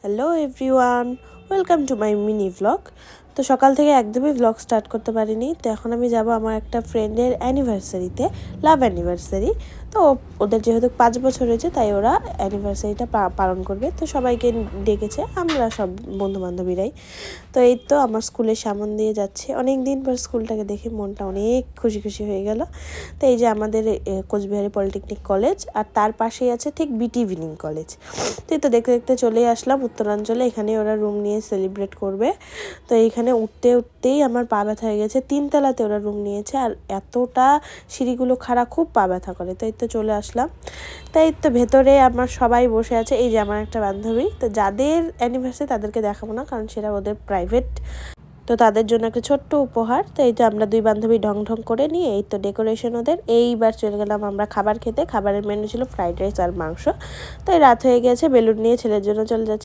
Hello everyone, welcome to my mini vlog. তো সকাল থেকে একদমই ভ্লগ স্টার্ট করতে পারিনি। তো এখন আমি যাব আমার একটা ফ্রেন্ডের অ্যানিভার্সারিতে, লাভ অ্যানিভার্সারি। তো ওদের যেহেতু 5 বছর হয়েছে তাই ওরা অ্যানিভার্সারিটা পালন করবে। তো সবাইকে ডেকেছে, আমরা সব বন্ধুবান্ধবীরাই। তো এই তো আমার স্কুলের সামন দিয়ে যাচ্ছে, অনেক দিন পর স্কুলটাকে দেখে মনটা অনেক খুশি খুশি হয়ে গেল। তো এই যে আমাদের কোচবিহারে পলিটেকনিক কলেজ, আর তার পাশেই আছে ঠিক বিটি ইভিনিং কলেজ। তো এই তো দেখতে দেখতে চলেই আসলাম উত্তরাঞ্চলে। এখানে ওরা রুম নিয়ে সেলিব্রেট করবে। তো এইখানে উঠতেই আমার পা ব্যথা হয়ে গেছে। 3 তলাতে ওরা রুম নিয়েছে, আর এতটা সিঁড়িগুলো খাড়া, খুব পা ব্যথা করে। তো এই তো চলে আসলাম। তাই তো ভেতরে আমার সবাই বসে আছে। এই যে আমার একটা বান্ধবী, তো যাদের অ্যানিভার্সারি তাদেরকে দেখাবো না, কারণ সেটা ওদের প্রাইভেট। তো তাদের জন্য একটা ছোট্ট উপহার। তো এই যে আমরা 2 বান্ধবী ঢং ঢং করে নিয়ে এই তো ডেকোরেশন ওদের। এইবার চলে গেলাম আমরা খাবার খেতে। খাবারের মেনু ছিল ফ্রাইড রাইস আর মাংস। তো রাত হয়ে গেছে, বেলুন নিয়ে ছেলের জন্য চলে যাচ্ছে।